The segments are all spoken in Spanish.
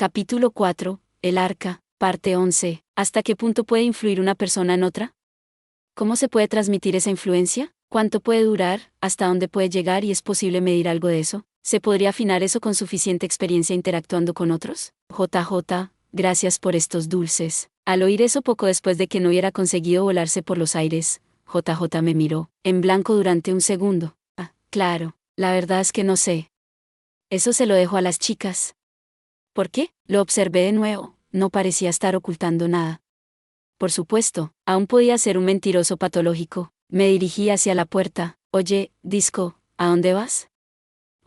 Capítulo 4, El Arca, parte 11. ¿Hasta qué punto puede influir una persona en otra? ¿Cómo se puede transmitir esa influencia? ¿Cuánto puede durar? ¿Hasta dónde puede llegar y es posible medir algo de eso? ¿Se podría afinar eso con suficiente experiencia interactuando con otros? JJ, gracias por estos dulces. Al oír eso poco después de que no hubiera conseguido volarse por los aires, JJ me miró, en blanco durante un segundo. Ah, claro, la verdad es que no sé. Eso se lo dejo a las chicas. ¿Por qué? Lo observé de nuevo, no parecía estar ocultando nada. Por supuesto, aún podía ser un mentiroso patológico. Me dirigí hacia la puerta. Oye, Disco, ¿a dónde vas?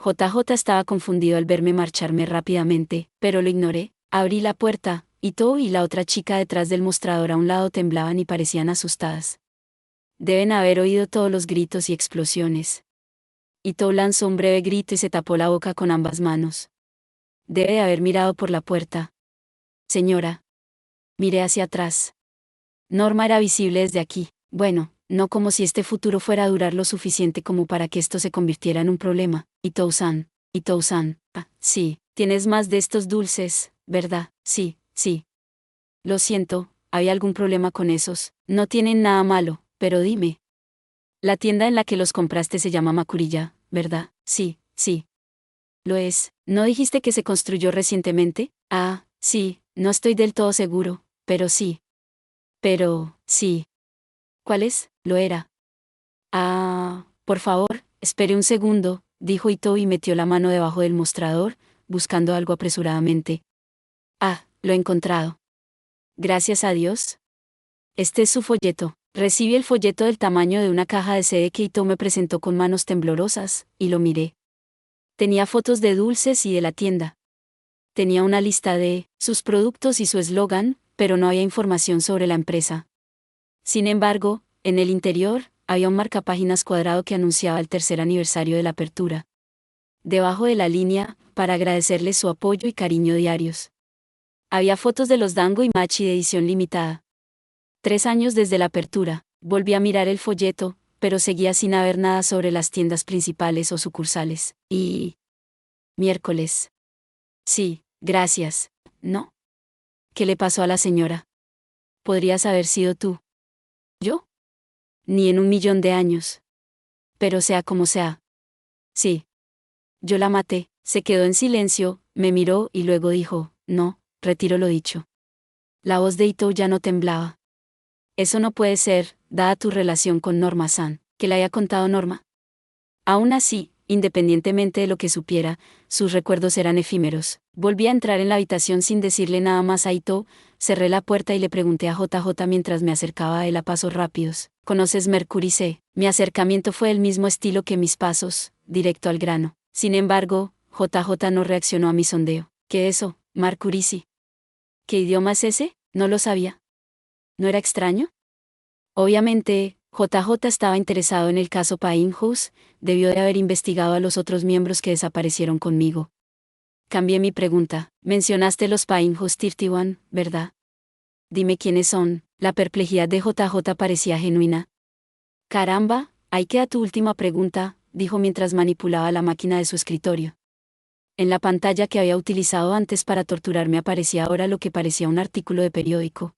JJ estaba confundido al verme marcharme rápidamente, pero lo ignoré. Abrí la puerta, y Tou y la otra chica detrás del mostrador a un lado temblaban y parecían asustadas. Deben haber oído todos los gritos y explosiones. Tou lanzó un breve grito y se tapó la boca con ambas manos. Debe de haber mirado por la puerta. Señora. Miré hacia atrás. Norma era visible desde aquí. Bueno, no como si este futuro fuera a durar lo suficiente como para que esto se convirtiera en un problema. Tou-san. Ah, sí, tienes más de estos dulces, ¿verdad? Sí, sí. Lo siento, ¿hay algún problema con esos? No tienen nada malo, pero dime. La tienda en la que los compraste se llama Makuriya, ¿verdad? Sí, sí. Lo es. ¿No dijiste que se construyó recientemente? Ah, sí, no estoy del todo seguro, pero sí. Pero, sí. ¿Cuál es? Lo era. Ah, por favor, espere un segundo, dijo Ito y metió la mano debajo del mostrador, buscando algo apresuradamente. Ah, lo he encontrado. Gracias a Dios. Este es su folleto. Recibí el folleto del tamaño de una caja de CD que Ito me presentó con manos temblorosas, y lo miré. Tenía fotos de dulces y de la tienda. Tenía una lista de sus productos y su eslogan, pero no había información sobre la empresa. Sin embargo, en el interior, había un marcapáginas cuadrado que anunciaba el tercer aniversario de la apertura. Debajo de la línea, para agradecerles su apoyo y cariño diarios. Había fotos de los Dango y Machi de edición limitada. 3 años desde la apertura, volví a mirar el folleto, pero seguía sin haber nada sobre las tiendas principales o sucursales. Miércoles. Sí, gracias. ¿No? ¿Qué le pasó a la señora? ¿Podrías haber sido tú? ¿Yo? Ni en 1.000.000 de años. Pero sea como sea. Sí. Yo la maté. Se quedó en silencio, me miró y luego dijo, no, retiro lo dicho. La voz de Ito ya no temblaba. Eso no puede ser, dada tu relación con Norma-san, que le haya contado Norma. Aún así, independientemente de lo que supiera, sus recuerdos eran efímeros. Volví a entrar en la habitación sin decirle nada más a Ito, cerré la puerta y le pregunté a JJ mientras me acercaba a él a pasos rápidos. ¿Conoces Mercury C? Mi acercamiento fue el mismo estilo que mis pasos, directo al grano. Sin embargo, JJ no reaccionó a mi sondeo. ¿Qué eso, Mercury C? ¿Qué idioma es ese? No lo sabía. ¿No era extraño? Obviamente, JJ estaba interesado en el caso Pine House, debió de haber investigado a los otros miembros que desaparecieron conmigo. Cambié mi pregunta. Mencionaste los Pine House 31, ¿verdad? Dime quiénes son. La perplejidad de JJ parecía genuina. Caramba, ahí queda tu última pregunta, dijo mientras manipulaba la máquina de su escritorio. En la pantalla que había utilizado antes para torturarme aparecía ahora lo que parecía un artículo de periódico.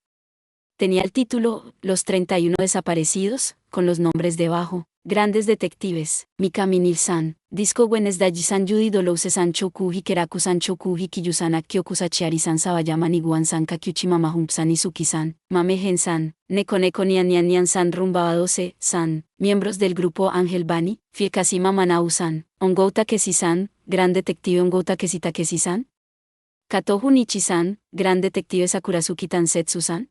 Tenía el título, Los 31 desaparecidos, con los nombres debajo. Grandes detectives, Mikami Nil-san, Disco Wednesday-san Yudi Dolouse-san Chokuji Keraku-san Chokuji Kiyusan Akyokusachiari-san Sabayama Niguan-san Kakyuchi Mamahump-san Izuki-san, Mame Gen-san, Neko Neko Nian Nian Nian-san Rumbaba 12-san, miembros del grupo Ángel Bani, Fiekasima Manau-san, Ongouta Kesi-san, Gran Detective Ongouta Kesi Takeshi-san, Katoju Nichi-san, Gran Detective Sakurazuki Tansetsu-san,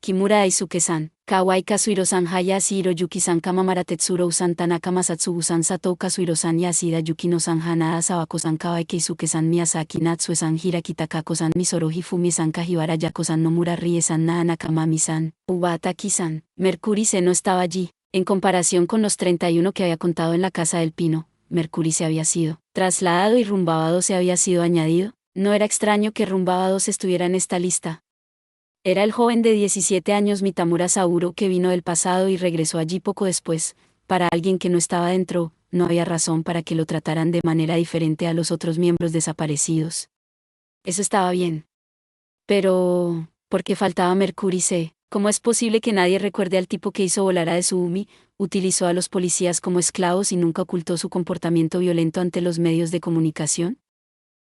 Kimura Daisuke-san, Kawai Kazuhiro-san Hayashi Hiroyuki-san Kamamara Tetsuro-san Tanaka Masatsugu-san Satou Kazuhiro-san Yashida Yukino-san Hanada Sawako-san Kawai Keisuke-san Miyazaki Natsue-san Hiraki Takako-san Misoro Hifumi-san Kajiwara Yako-san Nomura Rie-san Naa Nakamami-san, Ubataki-san. Mercury se no estaba allí. En comparación con los 31 que había contado en la Casa del Pino, Mercury se había sido trasladado y Rumbaba se había sido añadido. No era extraño que Rumbaba estuviera en esta lista. Era el joven de 17 años Mitamura Sauro que vino del pasado y regresó allí poco después. Para alguien que no estaba dentro, no había razón para que lo trataran de manera diferente a los otros miembros desaparecidos. Eso estaba bien. Pero, ¿por qué faltaba Mercury C? ¿Cómo es posible que nadie recuerde al tipo que hizo volar a Desumi, utilizó a los policías como esclavos y nunca ocultó su comportamiento violento ante los medios de comunicación?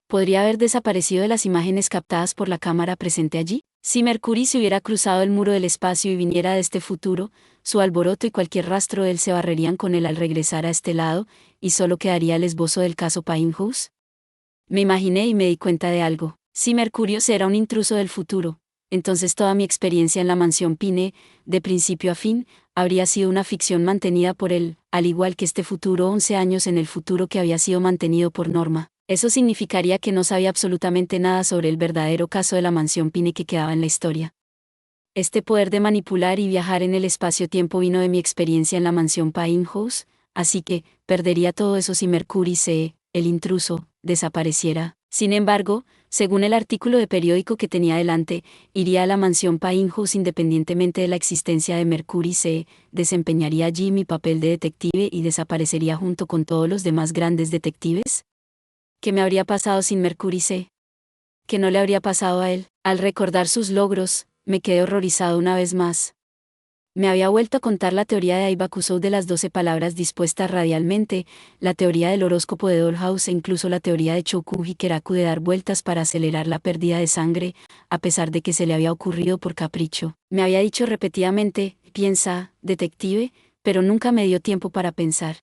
¿Podría haber desaparecido de las imágenes captadas por la cámara presente allí? Si Mercury se hubiera cruzado el muro del espacio y viniera de este futuro, su alboroto y cualquier rastro de él se barrerían con él al regresar a este lado, y solo quedaría el esbozo del caso Pinehouse. Me imaginé y me di cuenta de algo. Si Mercurio era un intruso del futuro, entonces toda mi experiencia en la mansión Pine, de principio a fin, habría sido una ficción mantenida por él, al igual que este futuro 11 años en el futuro que había sido mantenido por Norma. Eso significaría que no sabía absolutamente nada sobre el verdadero caso de la mansión Pine que quedaba en la historia. Este poder de manipular y viajar en el espacio-tiempo vino de mi experiencia en la mansión Pinehouse, así que perdería todo eso si Mercury el intruso, desapareciera. Sin embargo, según el artículo de periódico que tenía delante, iría a la mansión Pinehouse independientemente de la existencia de Mercury desempeñaría allí mi papel de detective y desaparecería junto con todos los demás grandes detectives. ¿Qué me habría pasado sin Mercury ¿Qué no le habría pasado a él? Al recordar sus logros, me quedé horrorizado una vez más. Me había vuelto a contar la teoría de Aibakusou de las 12 palabras dispuestas radialmente, la teoría del horóscopo de Dollhouse e incluso la teoría de Choku Hikeraku de dar vueltas para acelerar la pérdida de sangre, a pesar de que se le había ocurrido por capricho. Me había dicho repetidamente, piensa, detective, pero nunca me dio tiempo para pensar.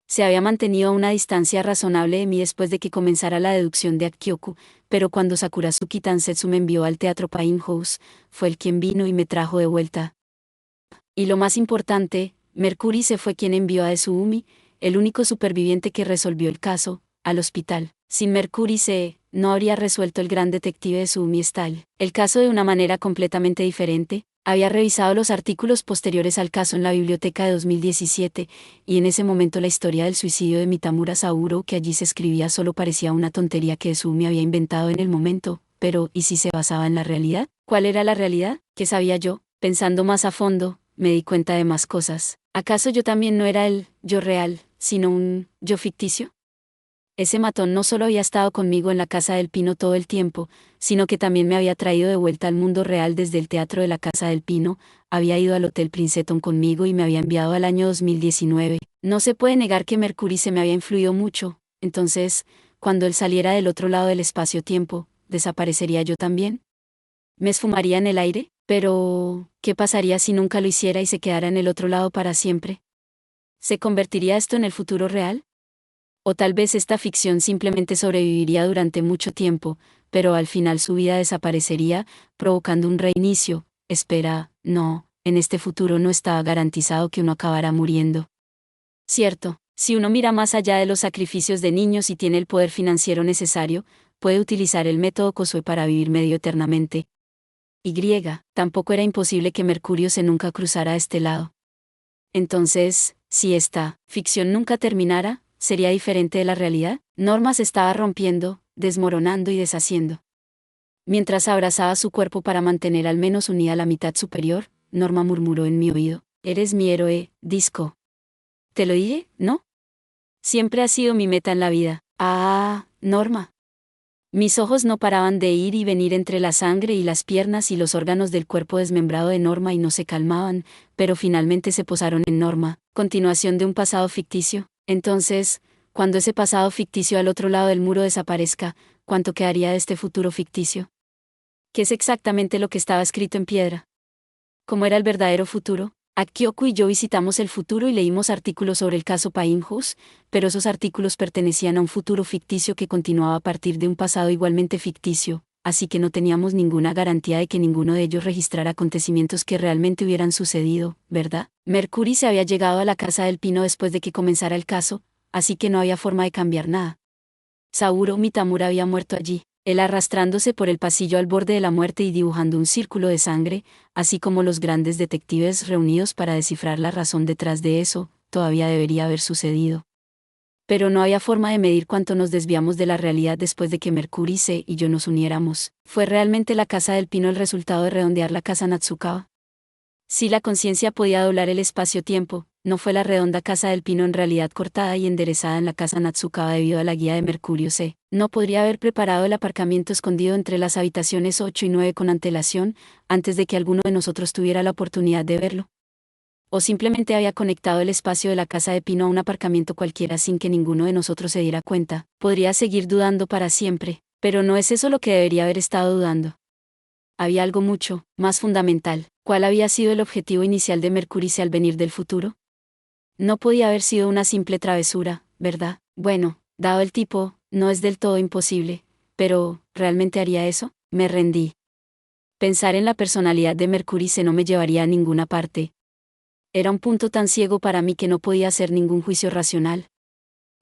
Se había mantenido a una distancia razonable de mí después de que comenzara la deducción de Akkyoku, pero cuando Sakurazuki Tansetsu me envió al teatro Pinehouse, fue él quien vino y me trajo de vuelta. Y lo más importante, Mercury fue quien envió a Desumi, el único superviviente que resolvió el caso, al hospital. Sin Mercury no habría resuelto el gran detective Desumi Style el caso de una manera completamente diferente. Había revisado los artículos posteriores al caso en la biblioteca de 2017, y en ese momento la historia del suicidio de Mitamura Sauro que allí se escribía solo parecía una tontería que Desumi había inventado en el momento, pero ¿y si se basaba en la realidad? ¿Cuál era la realidad? ¿Qué sabía yo? Pensando más a fondo, me di cuenta de más cosas. ¿Acaso yo también no era el yo real, sino un yo ficticio? Ese matón no solo había estado conmigo en la Casa del Pino todo el tiempo, sino que también me había traído de vuelta al mundo real desde el teatro de la Casa del Pino, había ido al Hotel Princeton conmigo y me había enviado al año 2019. No se puede negar que Mercury se me había influido mucho, entonces, cuando él saliera del otro lado del espacio-tiempo, ¿desaparecería yo también? ¿Me esfumaría en el aire? Pero, ¿qué pasaría si nunca lo hiciera y se quedara en el otro lado para siempre? ¿Se convertiría esto en el futuro real? O tal vez esta ficción simplemente sobreviviría durante mucho tiempo, pero al final su vida desaparecería, provocando un reinicio. Espera, no, en este futuro no estaba garantizado que uno acabara muriendo. Cierto, si uno mira más allá de los sacrificios de niños y tiene el poder financiero necesario, puede utilizar el método Kosuke para vivir medio eternamente. Tampoco era imposible que Mercurio se nunca cruzara a este lado. Entonces, si esta ficción nunca terminara, ¿sería diferente de la realidad? Norma se estaba rompiendo, desmoronando y deshaciendo. Mientras abrazaba su cuerpo para mantener al menos unida la mitad superior, Norma murmuró en mi oído, «Eres mi héroe, Disco». ¿Te lo dije, no? Siempre ha sido mi meta en la vida. Ah, Norma. Mis ojos no paraban de ir y venir entre la sangre y las piernas y los órganos del cuerpo desmembrado de Norma y no se calmaban, pero finalmente se posaron en Norma, continuación de un pasado ficticio. Entonces, cuando ese pasado ficticio al otro lado del muro desaparezca, ¿cuánto quedaría de este futuro ficticio? ¿Qué es exactamente lo que estaba escrito en piedra? ¿Cómo era el verdadero futuro? Akkyoku y yo visitamos el futuro y leímos artículos sobre el caso Pinehouse, pero esos artículos pertenecían a un futuro ficticio que continuaba a partir de un pasado igualmente ficticio, así que no teníamos ninguna garantía de que ninguno de ellos registrara acontecimientos que realmente hubieran sucedido, ¿verdad? Mercury se había llegado a la Casa del Pino después de que comenzara el caso, así que no había forma de cambiar nada. Sauro Mitamura había muerto allí, él arrastrándose por el pasillo al borde de la muerte y dibujando un círculo de sangre, así como los grandes detectives reunidos para descifrar la razón detrás de eso, todavía debería haber sucedido. Pero no había forma de medir cuánto nos desviamos de la realidad después de que Mercury y yo nos uniéramos. ¿Fue realmente la Casa del Pino el resultado de redondear la casa Natsukawa? Si la conciencia podía doblar el espacio-tiempo, no fue la redonda casa del pino en realidad cortada y enderezada en la casa Natsukawa debido a la guía de Mercurio C. No podría haber preparado el aparcamiento escondido entre las habitaciones 8 y 9 con antelación, antes de que alguno de nosotros tuviera la oportunidad de verlo. O simplemente había conectado el espacio de la casa de pino a un aparcamiento cualquiera sin que ninguno de nosotros se diera cuenta. Podría seguir dudando para siempre, pero no es eso lo que debería haber estado dudando. Había algo mucho más fundamental. ¿Cuál había sido el objetivo inicial de Mercurio al venir del futuro? No podía haber sido una simple travesura, ¿verdad? Bueno, dado el tipo, no es del todo imposible, pero ¿realmente haría eso? Me rendí. Pensar en la personalidad de Mercurio no me llevaría a ninguna parte. Era un punto tan ciego para mí que no podía hacer ningún juicio racional.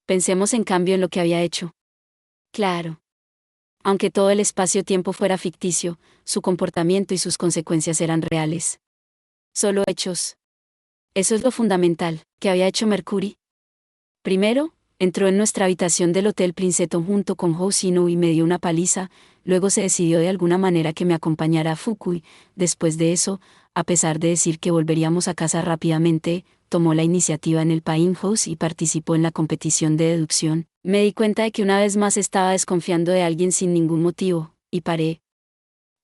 Pensemos en cambio en lo que había hecho. Claro. Aunque todo el espacio-tiempo fuera ficticio, su comportamiento y sus consecuencias eran reales. Solo hechos. Eso es lo fundamental. ¿Qué había hecho Mercurio? Primero, entró en nuestra habitación del Hotel Princeton junto con Hoshino y me dio una paliza, luego se decidió de alguna manera que me acompañara a Fukui. Después de eso, a pesar de decir que volveríamos a casa rápidamente, tomó la iniciativa en el Pine House y participó en la competición de deducción. Me di cuenta de que una vez más estaba desconfiando de alguien sin ningún motivo, y paré.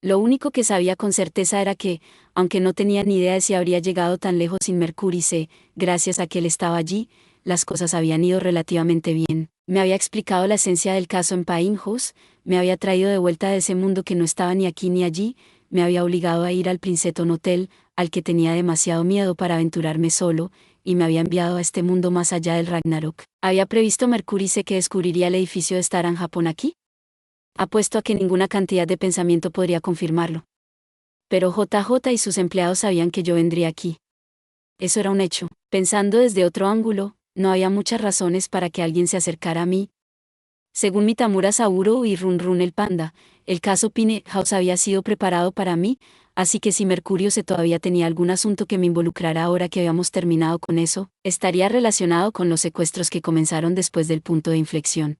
Lo único que sabía con certeza era que, aunque no tenía ni idea de si habría llegado tan lejos sin Mercurio, gracias a que él estaba allí, las cosas habían ido relativamente bien. Me había explicado la esencia del caso en Pine House, me había traído de vuelta de ese mundo que no estaba ni aquí ni allí, me había obligado a ir al Princeton Hotel, al que tenía demasiado miedo para aventurarme solo, y me había enviado a este mundo más allá del Ragnarok. ¿Había previsto Mercurio que descubriría el edificio de Star en Japón aquí? Apuesto a que ninguna cantidad de pensamiento podría confirmarlo. Pero JJ y sus empleados sabían que yo vendría aquí. Eso era un hecho. Pensando desde otro ángulo, no había muchas razones para que alguien se acercara a mí. Según Mitamura Saburo y Run Run el panda, el caso Pine House había sido preparado para mí, así que si Mercurio todavía tenía algún asunto que me involucrara ahora que habíamos terminado con eso, estaría relacionado con los secuestros que comenzaron después del punto de inflexión.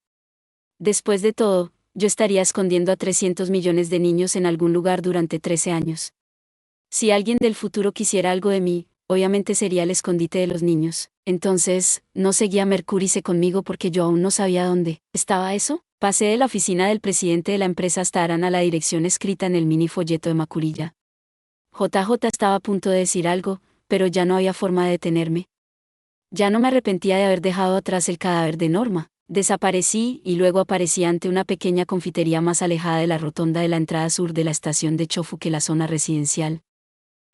Después de todo, yo estaría escondiendo a 300 millones de niños en algún lugar durante 13 años. Si alguien del futuro quisiera algo de mí, obviamente sería el escondite de los niños. Entonces, no seguía Mercurio conmigo porque yo aún no sabía dónde estaba eso. Pasé de la oficina del presidente de la empresa Staran a la dirección escrita en el mini folleto de Makurilla. JJ estaba a punto de decir algo, pero ya no había forma de detenerme. Ya no me arrepentía de haber dejado atrás el cadáver de Norma. Desaparecí y luego aparecí ante una pequeña confitería más alejada de la rotonda de la entrada sur de la estación de Chofu que la zona residencial.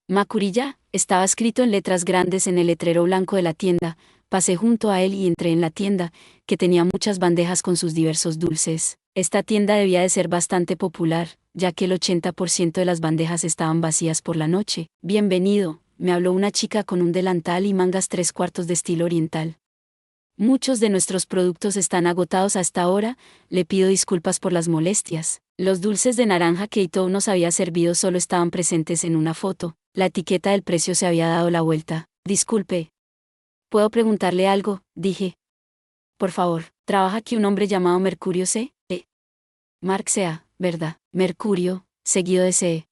Makurilla estaba escrito en letras grandes en el letrero blanco de la tienda. Pasé junto a él y entré en la tienda, que tenía muchas bandejas con sus diversos dulces. Esta tienda debía de ser bastante popular, ya que el 80% de las bandejas estaban vacías por la noche. Bienvenido, me habló una chica con un delantal y mangas 3/4 de estilo oriental. Muchos de nuestros productos están agotados hasta ahora, le pido disculpas por las molestias. Los dulces de naranja que Ito nos había servido solo estaban presentes en una foto. La etiqueta del precio se había dado la vuelta. Disculpe. ¿Puedo preguntarle algo? Dije. Por favor, ¿trabaja aquí un hombre llamado Mercurio C? Mark Sea, ¿verdad? Mercurio, seguido de CE.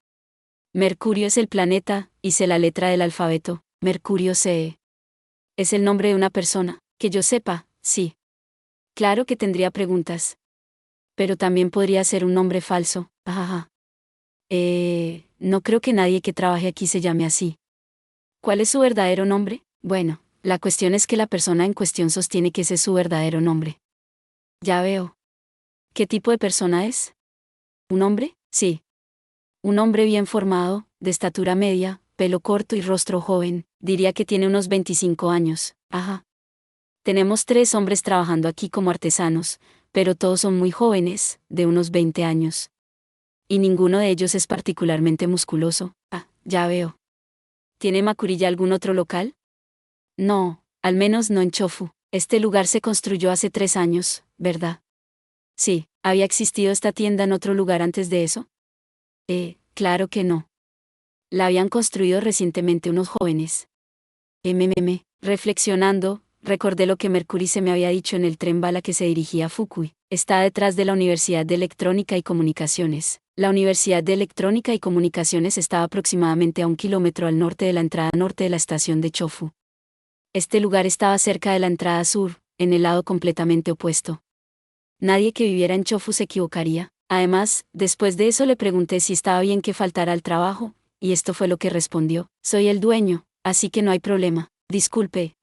Mercurio es el planeta, hice la letra del alfabeto. Mercurio CE. ¿Es el nombre de una persona? Que yo sepa, sí. Claro que tendría preguntas. Pero también podría ser un nombre falso. Ajaja. No creo que nadie que trabaje aquí se llame así. ¿Cuál es su verdadero nombre? Bueno, la cuestión es que la persona en cuestión sostiene que ese es su verdadero nombre. Ya veo. ¿Qué tipo de persona es? ¿Un hombre? Sí. Un hombre bien formado, de estatura media, pelo corto y rostro joven, diría que tiene unos 25 años. Ajá. Tenemos 3 hombres trabajando aquí como artesanos, pero todos son muy jóvenes, de unos 20 años. Y ninguno de ellos es particularmente musculoso. Ah, ya veo. ¿Tiene Makurilla algún otro local? No, al menos no en Chofu. Este lugar se construyó hace 3 años, ¿verdad? Sí, ¿había existido esta tienda en otro lugar antes de eso? Claro que no. La habían construido recientemente unos jóvenes. Reflexionando, recordé lo que Mercurio me había dicho en el tren bala que se dirigía a Fukui. Está detrás de la Universidad de Electrónica y Comunicaciones. La Universidad de Electrónica y Comunicaciones estaba aproximadamente a 1 kilómetro al norte de la entrada norte de la estación de Chofu. Este lugar estaba cerca de la entrada sur, en el lado completamente opuesto. Nadie que viviera en Chofu se equivocaría. Además, después de eso le pregunté si estaba bien que faltara al trabajo, y esto fue lo que respondió: soy el dueño, así que no hay problema. Disculpe.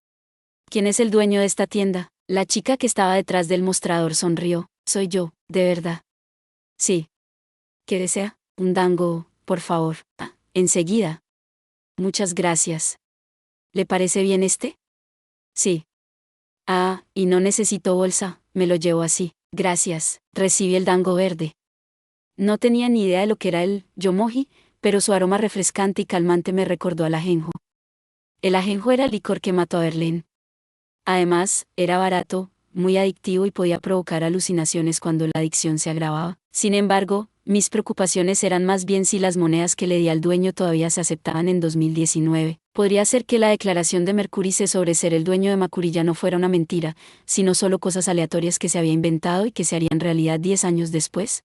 ¿Quién es el dueño de esta tienda? La chica que estaba detrás del mostrador sonrió. Soy yo, de verdad. Sí. ¿Qué desea? Un dango, por favor. Ah, enseguida. Muchas gracias. ¿Le parece bien este? Sí. Ah, y no necesito bolsa, me lo llevo así. Gracias. Recibí el dango verde. No tenía ni idea de lo que era el yomoji, pero su aroma refrescante y calmante me recordó al ajenjo. El ajenjo era el licor que mató a Verlaine. Además, era barato, muy adictivo y podía provocar alucinaciones cuando la adicción se agravaba. Sin embargo, mis preocupaciones eran más bien si las monedas que le di al dueño todavía se aceptaban en 2019. Podría ser que la declaración de Mercurice sobre ser el dueño de Makurilla no fuera una mentira, sino solo cosas aleatorias que se había inventado y que se harían realidad 10 años después.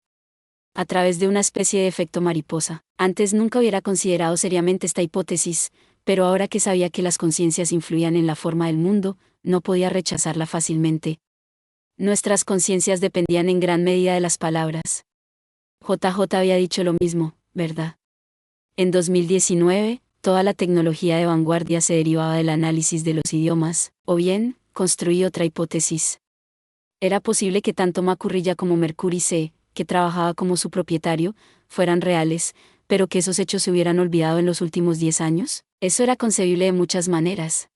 A través de una especie de efecto mariposa. Antes nunca hubiera considerado seriamente esta hipótesis, pero ahora que sabía que las conciencias influían en la forma del mundo, no podía rechazarla fácilmente. Nuestras conciencias dependían en gran medida de las palabras. JJ había dicho lo mismo, ¿verdad? En 2019, toda la tecnología de vanguardia se derivaba del análisis de los idiomas, o bien, construí otra hipótesis. Era posible que tanto Makurilla como Mercurice, que trabajaba como su propietario, fueran reales, pero que esos hechos se hubieran olvidado en los últimos 10 años. Eso era concebible de muchas maneras.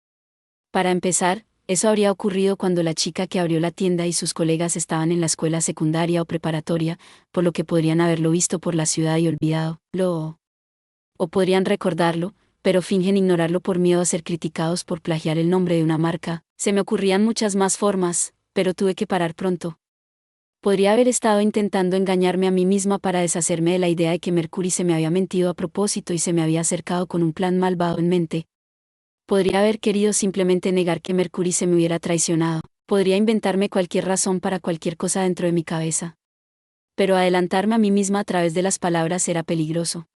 Para empezar, eso habría ocurrido cuando la chica que abrió la tienda y sus colegas estaban en la escuela secundaria o preparatoria, por lo que podrían haberlo visto por la ciudad y olvidado. O podrían recordarlo, pero fingen ignorarlo por miedo a ser criticados por plagiar el nombre de una marca. Se me ocurrían muchas más formas, pero tuve que parar pronto. Podría haber estado intentando engañarme a mí misma para deshacerme de la idea de que Mercury se me había mentido a propósito y se me había acercado con un plan malvado en mente. Podría haber querido simplemente negar que Mercury se me hubiera traicionado. Podría inventarme cualquier razón para cualquier cosa dentro de mi cabeza. Pero adelantarme a mí misma a través de las palabras era peligroso.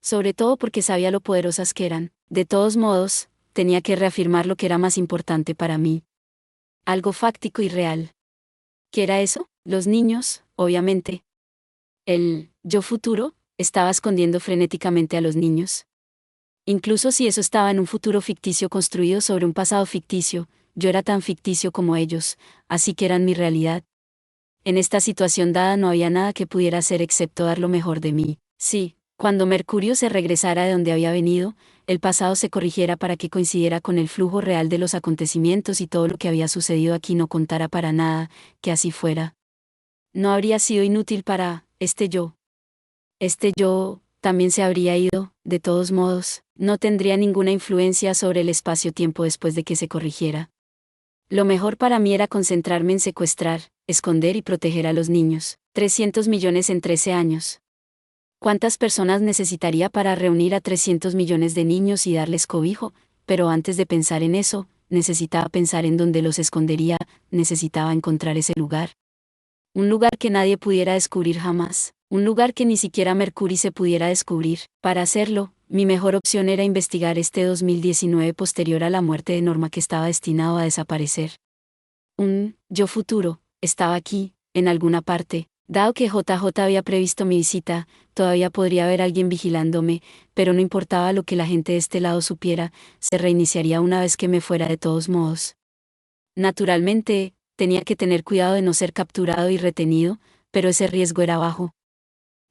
Sobre todo porque sabía lo poderosas que eran. De todos modos, tenía que reafirmar lo que era más importante para mí. Algo fáctico y real. ¿Qué era eso? Los niños, obviamente. El yo futuro estaba escondiendo frenéticamente a los niños. Incluso si eso estaba en un futuro ficticio construido sobre un pasado ficticio, yo era tan ficticio como ellos, así que eran mi realidad. En esta situación dada no había nada que pudiera hacer excepto dar lo mejor de mí. Sí, cuando Mercurio se regresara de donde había venido, el pasado se corrigiera para que coincidiera con el flujo real de los acontecimientos y todo lo que había sucedido aquí no contara para nada, que así fuera. No habría sido inútil para este yo. Este yo también se habría ido, de todos modos, no tendría ninguna influencia sobre el espacio-tiempo después de que se corrigiera. Lo mejor para mí era concentrarme en secuestrar, esconder y proteger a los niños. 300 millones en 13 años. ¿Cuántas personas necesitaría para reunir a 300 millones de niños y darles cobijo? Pero antes de pensar en eso, necesitaba pensar en dónde los escondería, necesitaba encontrar ese lugar. Un lugar que nadie pudiera descubrir jamás, un lugar que ni siquiera Mercury se pudiera descubrir. Para hacerlo, mi mejor opción era investigar este 2019 posterior a la muerte de Norma que estaba destinado a desaparecer. Un yo futuro estaba aquí, en alguna parte. Dado que JJ había previsto mi visita, todavía podría haber alguien vigilándome, pero no importaba lo que la gente de este lado supiera, se reiniciaría una vez que me fuera de todos modos. Naturalmente, tenía que tener cuidado de no ser capturado y retenido, pero ese riesgo era bajo.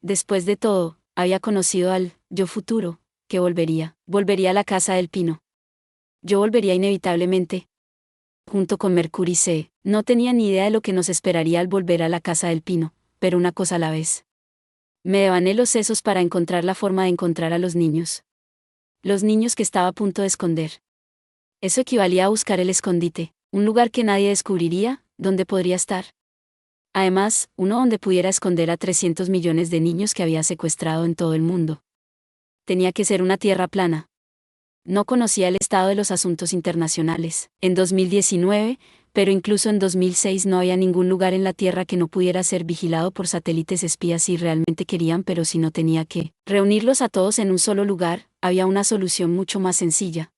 Después de todo, había conocido al yo futuro, que volvería a la casa del pino. Yo volvería inevitablemente. Junto con Mercury C. No tenía ni idea de lo que nos esperaría al volver a la casa del pino, pero una cosa a la vez. Me devané los sesos para encontrar la forma de encontrar a los niños. Los niños que estaba a punto de esconder. Eso equivalía a buscar el escondite, un lugar que nadie descubriría, donde podría estar. Además, uno donde pudiera esconder a 300 millones de niños que había secuestrado en todo el mundo. Tenía que ser una tierra plana. No conocía el estado de los asuntos internacionales en 2019, pero incluso en 2006 no había ningún lugar en la Tierra que no pudiera ser vigilado por satélites espías si realmente querían, pero si no tenía que reunirlos a todos en un solo lugar, había una solución mucho más sencilla.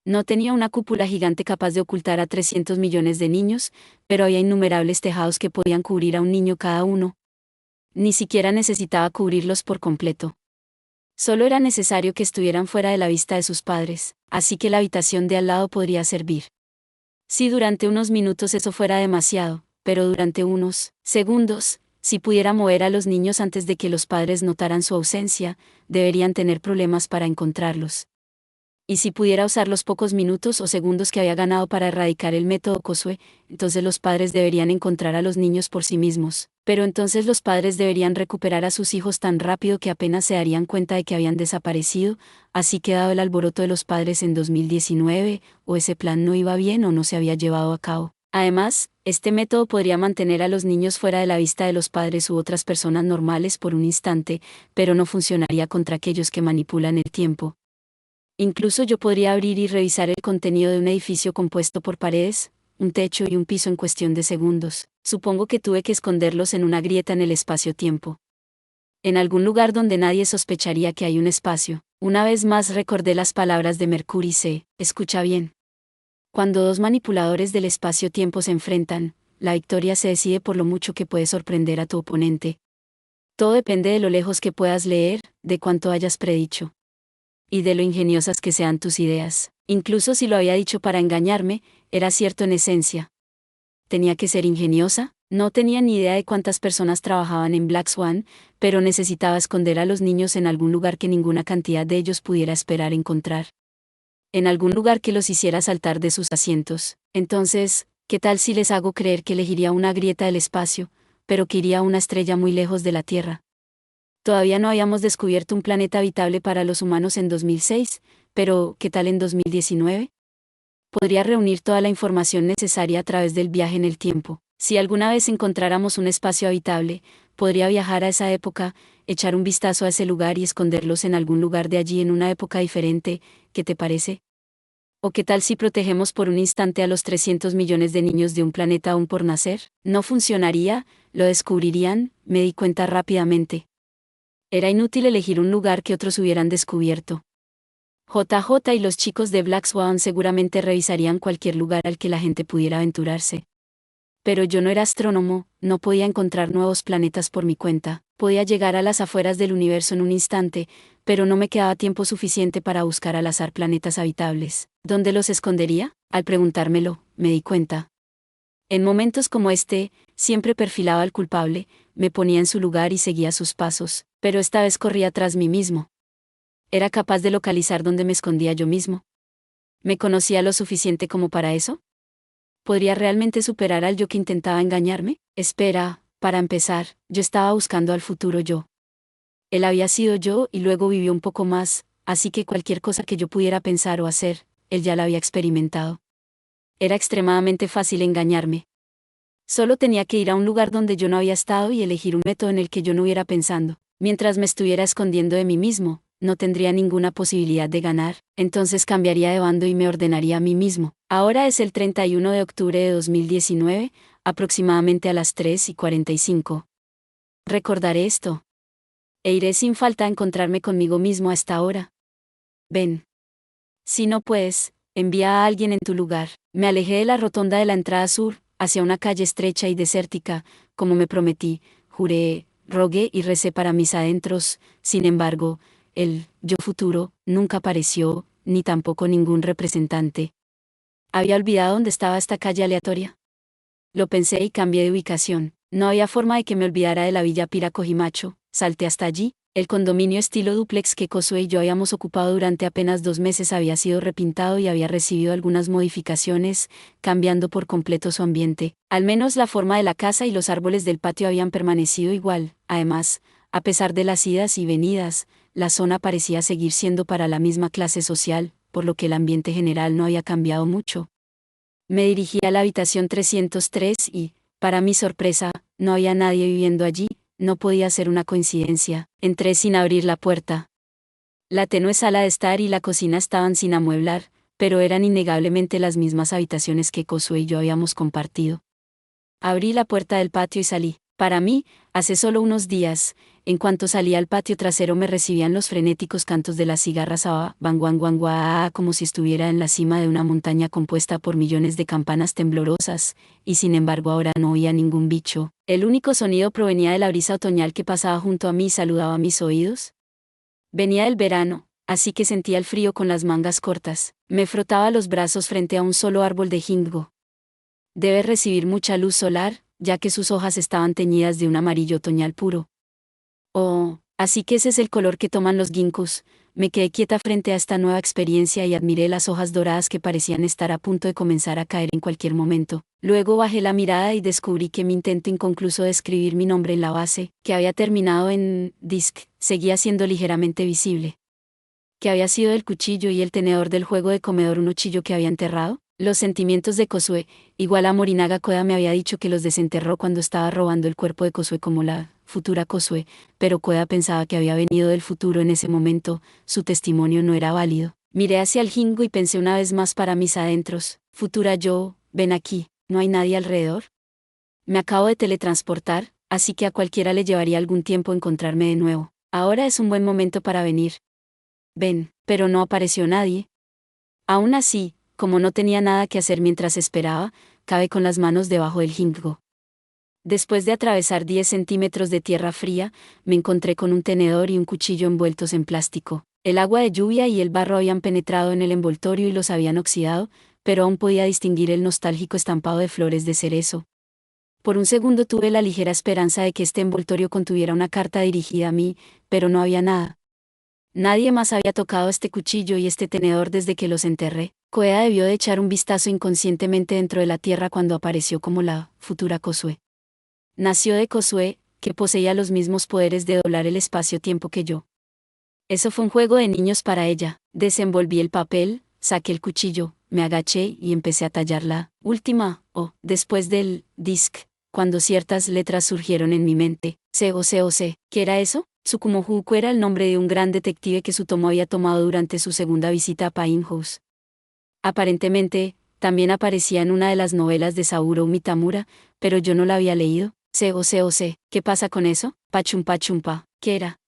No tenía una cúpula gigante capaz de ocultar a 300 millones de niños, pero había innumerables tejados que podían cubrir a un niño cada uno. Ni siquiera necesitaba cubrirlos por completo. Solo era necesario que estuvieran fuera de la vista de sus padres, así que la habitación de al lado podría servir. Si durante unos minutos eso fuera demasiado, pero durante unos segundos, si pudiera mover a los niños antes de que los padres notaran su ausencia, deberían tener problemas para encontrarlos. Y si pudiera usar los pocos minutos o segundos que había ganado para erradicar el método Kosue, entonces los padres deberían encontrar a los niños por sí mismos. Pero entonces los padres deberían recuperar a sus hijos tan rápido que apenas se darían cuenta de que habían desaparecido, así que dado el alboroto de los padres en 2019, o ese plan no iba bien o no se había llevado a cabo. Además, este método podría mantener a los niños fuera de la vista de los padres u otras personas normales por un instante, pero no funcionaría contra aquellos que manipulan el tiempo. Incluso yo podría abrir y revisar el contenido de un edificio compuesto por paredes, un techo y un piso en cuestión de segundos. Supongo que tuve que esconderlos en una grieta en el espacio-tiempo. En algún lugar donde nadie sospecharía que hay un espacio. Una vez más recordé las palabras de Mercury C. Escucha bien. Cuando dos manipuladores del espacio-tiempo se enfrentan, la victoria se decide por lo mucho que puede sorprender a tu oponente. Todo depende de lo lejos que puedas leer, de cuánto hayas predicho. Y de lo ingeniosas que sean tus ideas. Incluso si lo había dicho para engañarme, era cierto en esencia. ¿Tenía que ser ingeniosa? No tenía ni idea de cuántas personas trabajaban en Black Swan, pero necesitaba esconder a los niños en algún lugar que ninguna cantidad de ellos pudiera esperar encontrar. En algún lugar que los hiciera saltar de sus asientos. Entonces, ¿qué tal si les hago creer que elegiría una grieta del espacio, pero que iría a una estrella muy lejos de la Tierra? Todavía no habíamos descubierto un planeta habitable para los humanos en 2006, pero ¿qué tal en 2019? Podría reunir toda la información necesaria a través del viaje en el tiempo. Si alguna vez encontráramos un espacio habitable, podría viajar a esa época, echar un vistazo a ese lugar y esconderlos en algún lugar de allí en una época diferente. ¿Qué te parece? ¿O qué tal si protegemos por un instante a los 300 millones de niños de un planeta aún por nacer? No funcionaría, lo descubrirían, me di cuenta rápidamente. Era inútil elegir un lugar que otros hubieran descubierto. JJ y los chicos de Black Swan seguramente revisarían cualquier lugar al que la gente pudiera aventurarse. Pero yo no era astrónomo, no podía encontrar nuevos planetas por mi cuenta, podía llegar a las afueras del universo en un instante, pero no me quedaba tiempo suficiente para buscar al azar planetas habitables. ¿Dónde los escondería? Al preguntármelo, me di cuenta. En momentos como este, siempre perfilaba al culpable, me ponía en su lugar y seguía sus pasos, pero esta vez corría tras mí mismo. ¿Era capaz de localizar dónde me escondía yo mismo? ¿Me conocía lo suficiente como para eso? ¿Podría realmente superar al yo que intentaba engañarme? Espera, para empezar, yo estaba buscando al futuro yo. Él había sido yo y luego vivió un poco más, así que cualquier cosa que yo pudiera pensar o hacer, él ya la había experimentado. Era extremadamente fácil engañarme. Solo tenía que ir a un lugar donde yo no había estado y elegir un método en el que yo no hubiera pensando. Mientras me estuviera escondiendo de mí mismo, no tendría ninguna posibilidad de ganar, entonces cambiaría de bando y me ordenaría a mí mismo. Ahora es el 31 de octubre de 2019, aproximadamente a las 3:45. Recordaré esto. E iré sin falta a encontrarme conmigo mismo a esta hora. Ven. Si no puedes, envía a alguien en tu lugar. Me alejé de la rotonda de la entrada sur, hacia una calle estrecha y desértica, como me prometí, juré, rogué y recé para mis adentros. Sin embargo, el yo futuro nunca apareció, ni tampoco ningún representante. ¿Había olvidado dónde estaba esta calle aleatoria? Lo pensé y cambié de ubicación. No había forma de que me olvidara de la villa Piracojimacho. Salté hasta allí. El condominio estilo dúplex que Kosue y yo habíamos ocupado durante apenas 2 meses había sido repintado y había recibido algunas modificaciones, cambiando por completo su ambiente. Al menos la forma de la casa y los árboles del patio habían permanecido igual. Además, a pesar de las idas y venidas, la zona parecía seguir siendo para la misma clase social, por lo que el ambiente general no había cambiado mucho. Me dirigí a la habitación 303 y, para mi sorpresa, no había nadie viviendo allí. No podía ser una coincidencia. Entré sin abrir la puerta. La tenue sala de estar y la cocina estaban sin amueblar, pero eran innegablemente las mismas habitaciones que Kosue y yo habíamos compartido. Abrí la puerta del patio y salí. Para mí, hace solo unos días, en cuanto salía al patio trasero me recibían los frenéticos cantos de las cigarras a bang guan guan guá, como si estuviera en la cima de una montaña compuesta por millones de campanas temblorosas, y sin embargo ahora no oía ningún bicho. El único sonido provenía de la brisa otoñal que pasaba junto a mí y saludaba mis oídos. Venía del verano, así que sentía el frío con las mangas cortas. Me frotaba los brazos frente a un solo árbol de jingo. Debe recibir mucha luz solar, ya que sus hojas estaban teñidas de un amarillo otoñal puro. Oh, así que ese es el color que toman los ginkgos. Me quedé quieta frente a esta nueva experiencia y admiré las hojas doradas que parecían estar a punto de comenzar a caer en cualquier momento. Luego bajé la mirada y descubrí que mi intento inconcluso de escribir mi nombre en la base, que había terminado en disc, seguía siendo ligeramente visible. ¿Qué había sido del cuchillo y el tenedor del juego de comedor un cuchillo que había enterrado? Los sentimientos de Kosue, igual a Morinaga Koda me había dicho que los desenterró cuando estaba robando el cuerpo de Kosue como la futura Kosue, pero Koda pensaba que había venido del futuro en ese momento, su testimonio no era válido. Miré hacia el jingo y pensé una vez más para mis adentros, futura yo, ven aquí, ¿no hay nadie alrededor? Me acabo de teletransportar, así que a cualquiera le llevaría algún tiempo encontrarme de nuevo. Ahora es un buen momento para venir. Ven, pero no apareció nadie. Aún así, como no tenía nada que hacer mientras esperaba, cabé con las manos debajo del jingo. Después de atravesar 10 centímetros de tierra fría, me encontré con un tenedor y un cuchillo envueltos en plástico. El agua de lluvia y el barro habían penetrado en el envoltorio y los habían oxidado, pero aún podía distinguir el nostálgico estampado de flores de cerezo. Por un segundo tuve la ligera esperanza de que este envoltorio contuviera una carta dirigida a mí, pero no había nada. Nadie más había tocado este cuchillo y este tenedor desde que los enterré. Koeda debió de echar un vistazo inconscientemente dentro de la tierra cuando apareció como la futura Kosue. Nació de Kosue, que poseía los mismos poderes de doblar el espacio-tiempo que yo. Eso fue un juego de niños para ella. Desenvolví el papel, saqué el cuchillo, me agaché y empecé a tallar la última, después del disc, cuando ciertas letras surgieron en mi mente. C. ¿Qué era eso? Tsukumo Huko era el nombre de un gran detective que Tsutomu había tomado durante su segunda visita a Pine House. Aparentemente, también aparecía en una de las novelas de Saburo Mitamura, pero yo no la había leído. C. ¿Qué pasa con eso? Pachumpa. ¿Qué era?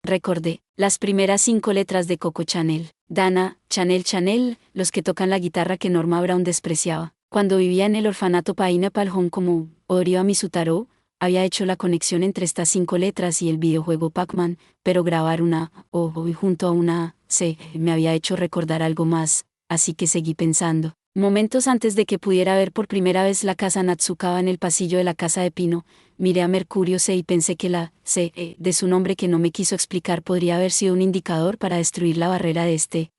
Recordé, las primeras 5 letras de Coco Chanel. Dana, Chanel, los que tocan la guitarra que Norma Brown despreciaba. Cuando vivía en el orfanato Pineapple Home como Orio Misutaro, había hecho la conexión entre estas 5 letras y el videojuego Pac-Man, pero grabar una O junto a una C me había hecho recordar algo más, así que seguí pensando. Momentos antes de que pudiera ver por primera vez la casa Natsukawa en el pasillo de la casa de Pino, miré a Mercurio C y pensé que la C de su nombre que no me quiso explicar podría haber sido un indicador para destruir la barrera de este.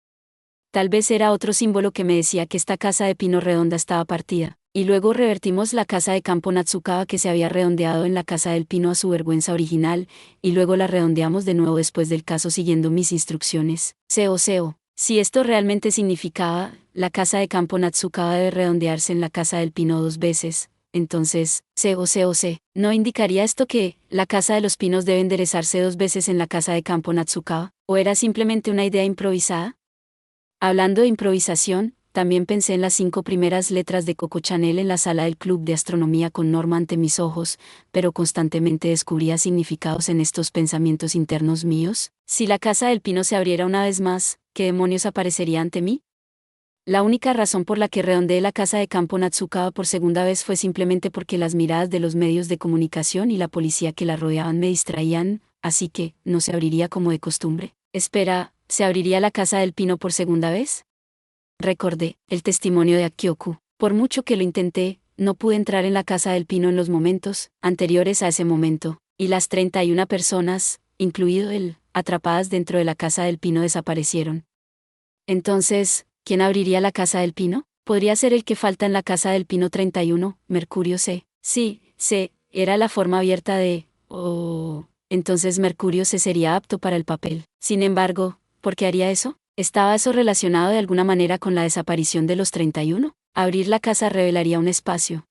Tal vez era otro símbolo que me decía que esta casa de pino redonda estaba partida, y luego revertimos la casa de campo Natsukawa que se había redondeado en la casa del pino a su vergüenza original, y luego la redondeamos de nuevo después del caso siguiendo mis instrucciones. Seo. Si esto realmente significaba, la casa de campo Natsukawa debe redondearse en la casa del pino 2 veces, entonces, Seo. ¿No indicaría esto que, la casa de los pinos debe enderezarse 2 veces en la casa de campo Natsukawa, o era simplemente una idea improvisada? Hablando de improvisación, también pensé en las 5 primeras letras de Coco Chanel en la sala del club de astronomía con Norma ante mis ojos, pero constantemente descubría significados en estos pensamientos internos míos. Si la casa del pino se abriera una vez más, ¿qué demonios aparecería ante mí? La única razón por la que redondeé la casa de campo Natsukawa por segunda vez fue simplemente porque las miradas de los medios de comunicación y la policía que la rodeaban me distraían, así que, ¿no se abriría como de costumbre? Espera, ¿se abriría la casa del pino por segunda vez? Recordé, el testimonio de Akioku. Por mucho que lo intenté, no pude entrar en la casa del pino en los momentos anteriores a ese momento, y las 31 personas, incluido él, atrapadas dentro de la casa del pino desaparecieron. Entonces, ¿quién abriría la casa del pino? Podría ser el que falta en la casa del pino 31, Mercurio C. Sí, era la forma abierta de... entonces Mercurio C sería apto para el papel. Sin embargo, ¿por qué haría eso? ¿Estaba eso relacionado de alguna manera con la desaparición de los 31? Abrir la casa revelaría un espacio.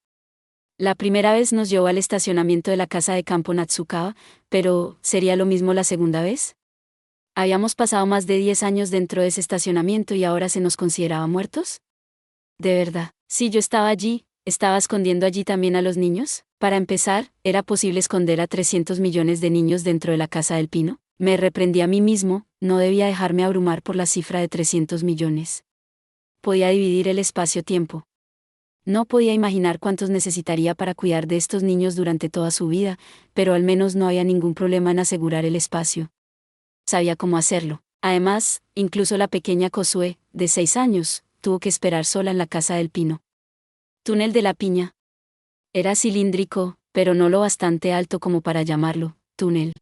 La primera vez nos llevó al estacionamiento de la casa de campo Natsukawa, pero ¿sería lo mismo la segunda vez? Habíamos pasado más de 10 años dentro de ese estacionamiento y ahora se nos consideraba muertos. De verdad, si yo estaba allí, ¿Estaba escondiendo allí también a los niños? Para empezar, ¿era posible esconder a 300 millones de niños dentro de la casa del pino? Me reprendí a mí mismo, no debía dejarme abrumar por la cifra de 300 millones. Podía dividir el espacio-tiempo. No podía imaginar cuántos necesitaría para cuidar de estos niños durante toda su vida, pero al menos no había ningún problema en asegurar el espacio. Sabía cómo hacerlo. Además, incluso la pequeña Josué, de 6 años, tuvo que esperar sola en la casa del pino. Túnel de la piña. Era cilíndrico, pero no lo bastante alto como para llamarlo túnel.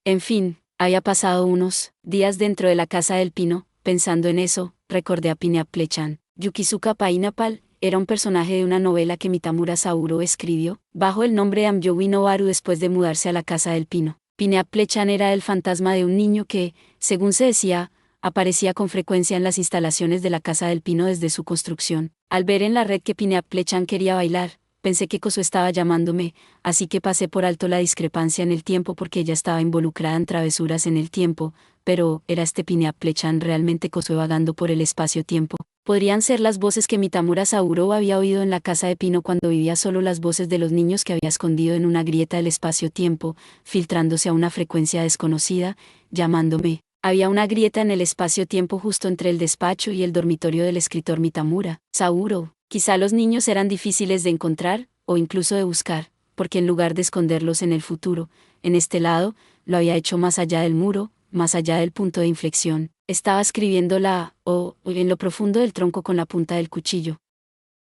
En fin, había pasado unos días dentro de la casa del pino. Pensando en eso, recordé a Pineapple-chan. Yukizuka Pineapple era un personaje de una novela que Mitamura Sauro escribió, bajo el nombre de Amyoui Nobaru después de mudarse a la casa del pino. Pineapple-chan era el fantasma de un niño que, según se decía, aparecía con frecuencia en las instalaciones de la casa del pino desde su construcción. Al ver en la red que Pineapple-chan quería bailar, pensé que Koso estaba llamándome, así que pasé por alto la discrepancia en el tiempo porque ella estaba involucrada en travesuras en el tiempo, pero ¿era este Pineapple-chan realmente Koso vagando por el espacio-tiempo? Podrían ser las voces que Mitamura Sauro había oído en la casa de pino cuando vivía solo, las voces de los niños que había escondido en una grieta del espacio-tiempo, filtrándose a una frecuencia desconocida, llamándome. Había una grieta en el espacio-tiempo justo entre el despacho y el dormitorio del escritor Mitamura Sauro. Quizá los niños eran difíciles de encontrar, o incluso de buscar, porque en lugar de esconderlos en el futuro, en este lado, lo había hecho más allá del muro, más allá del punto de inflexión. Estaba escribiendo la O en lo profundo del tronco con la punta del cuchillo.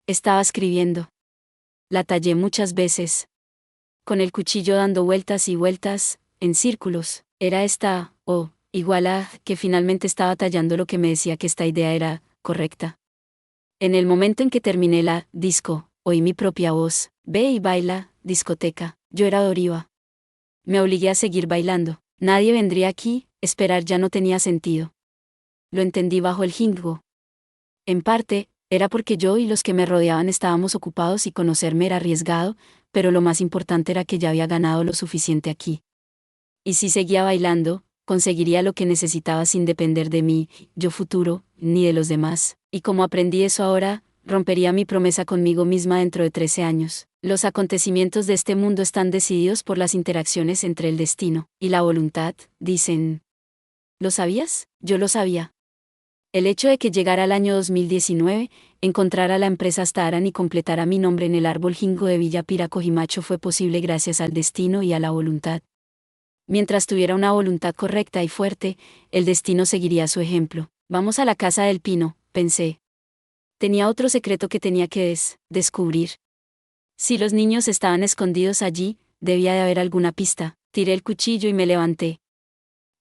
Estaba escribiendo. La tallé muchas veces. Con el cuchillo dando vueltas y vueltas, en círculos. Era esta O, igual a, que finalmente estaba tallando lo que me decía que esta idea era correcta. En el momento en que terminé la disco, oí mi propia voz. Ve y baila, discoteca. Yo era Doriva. Me obligué a seguir bailando. Nadie vendría aquí, esperar ya no tenía sentido. Lo entendí bajo el jingo. En parte, era porque yo y los que me rodeaban estábamos ocupados y conocerme era arriesgado, pero lo más importante era que ya había ganado lo suficiente aquí. Y si seguía bailando, conseguiría lo que necesitaba sin depender de mí, yo futuro, ni de los demás. Y como aprendí eso ahora, rompería mi promesa conmigo misma dentro de 13 años. Los acontecimientos de este mundo están decididos por las interacciones entre el destino y la voluntad, dicen. ¿Lo sabías? Yo lo sabía. El hecho de que llegara al año 2019, encontrara la empresa Staran y completara mi nombre en el árbol Jingo de Villa Piracojimacho fue posible gracias al destino y a la voluntad. Mientras tuviera una voluntad correcta y fuerte, el destino seguiría su ejemplo. Vamos a la casa del pino, pensé. Tenía otro secreto que tenía que descubrir. Si los niños estaban escondidos allí, debía de haber alguna pista. Tiré el cuchillo y me levanté.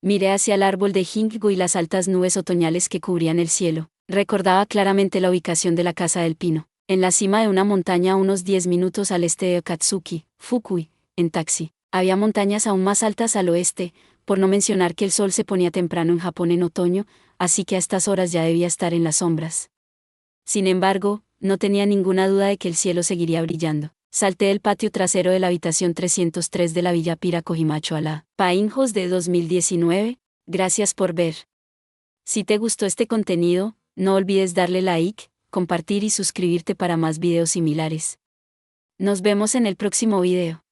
Miré hacia el árbol de Jingo y las altas nubes otoñales que cubrían el cielo. Recordaba claramente la ubicación de la casa del pino, en la cima de una montaña a unos 10 minutos al este de Akatsuki, Fukui, en taxi. Había montañas aún más altas al oeste, por no mencionar que el sol se ponía temprano en Japón en otoño, así que a estas horas ya debía estar en las sombras. Sin embargo, no tenía ninguna duda de que el cielo seguiría brillando. Salté del patio trasero de la habitación 303 de la Villa Piracojimacho a la Painjos de 2019. Gracias por ver. Si te gustó este contenido, no olvides darle like, compartir y suscribirte para más videos similares. Nos vemos en el próximo video.